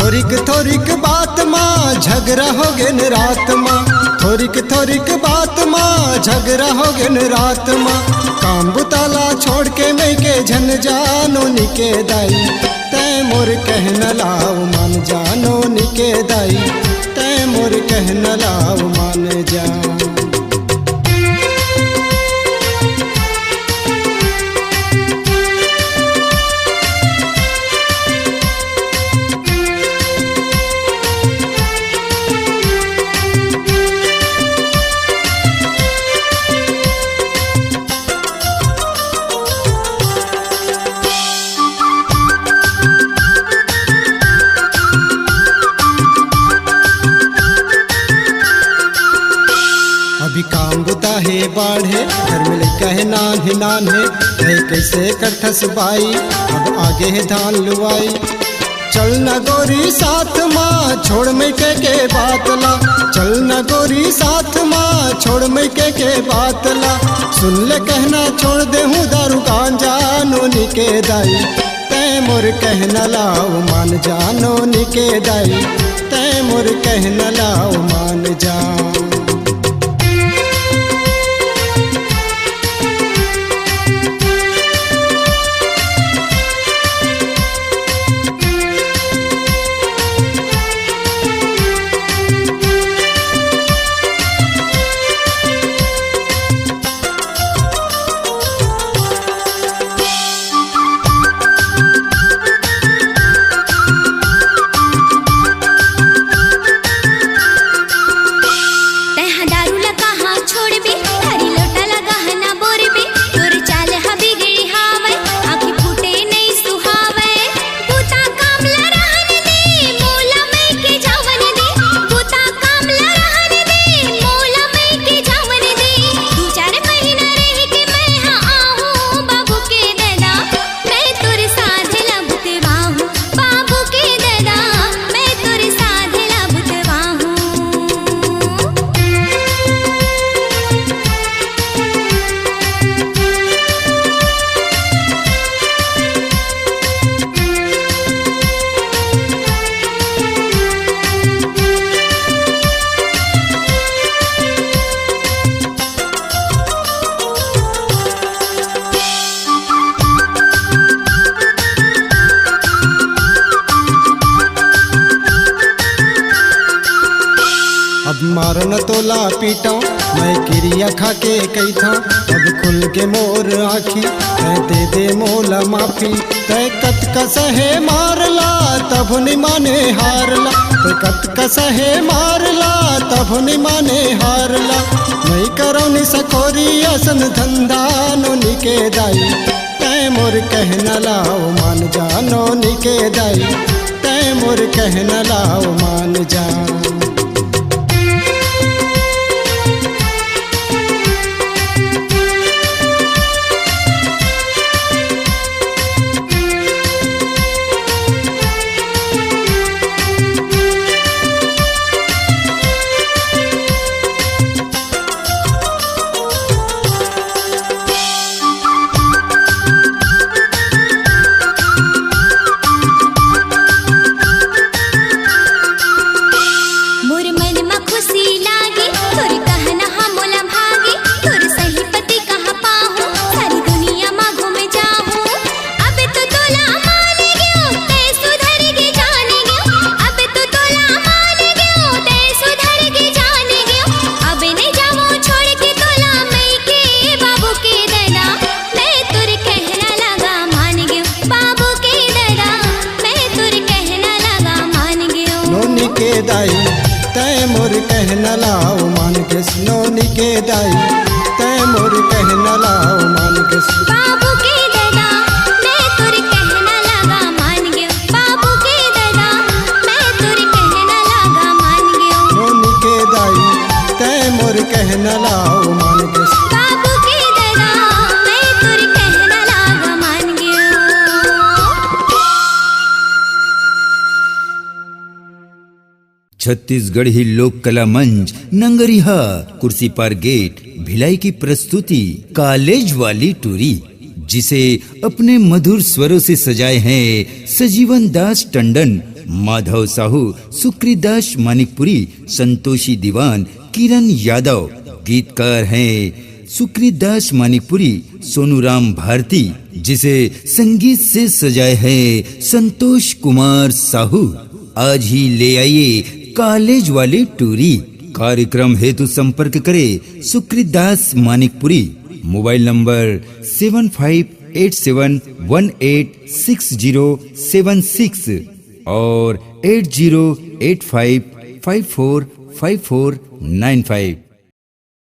थोरिक बात माँ झगड़ा हो गेन रात माँ, थोरिक बात माँ झगड़ा हो गेन रात माँ। काम बुताला छोड़ के मैं के झन जानो निके दाई, तै मोर कहन लाओ मान जानो निके दाई, तै मोर कहन लाओ मान जा। अभी काम बुता है बाढ़े, घर में लड़का है नान है कैसे करथस बाई, अब आगे है धान लुआई। चल न गोरी साथ माँ छोड़ मैं के बात ला, चल न गोरी साथ माँ छोड़ मैं के बात ला। सुन ले कहना छोड़ दे हूँ दारू गांजा नो निके दाई, तै मोर कहना लाओ मान जानो निके दाई, तै मोर कहना लाओ मान जा। अब मारन तोला पीटा मैं किरिया खा के कही था, अब खुल के मोर आखी तै दे दे मोला माफी। तै कत कसहे मारला तब नि माने हारला, तै कत कसहे मारला तब नि माने हारला। मैं करो नि सकोरी असन धंधा नो निके दाई, तै मोर कहना लाओ मान जानो निके दाई, तै मोर कहना लाओ मान जा। दाई तै मोर कहना लाओ मान के सुनो निके दाई, तै मोर कहना लाओ मान के बाबू के दादा मैं तुर कहना लगा मान गयो, बाबू के दादा मैं तुर कहना लगा मान गयो। नो निके दाई तै मोर कहना लाओ मान के बाबू के दादा मैं तुर कहना लगा मान गयो। छत्तीसगढ़ी लोक कला मंच नंगरिहा कुर्सी पार गेट भिलाई की प्रस्तुति कॉलेज वाली टूरी, जिसे अपने मधुर स्वरों से सजाए हैं सजीवन दास टंडन माधव साहू, सुकृदास मानिकपुरी, संतोषी दीवान, किरण यादव। गीतकार हैं सुकृदास मानिकपुरी, सोनूराम भारती, जिसे संगीत से सजाए हैं संतोष कुमार साहू। आज ही ले आइए कॉलेज वाली टूरी। कार्यक्रम हेतु संपर्क करें सुकृदास मानिकपुरी। मोबाइल नंबर 7587186076 और 8085545495।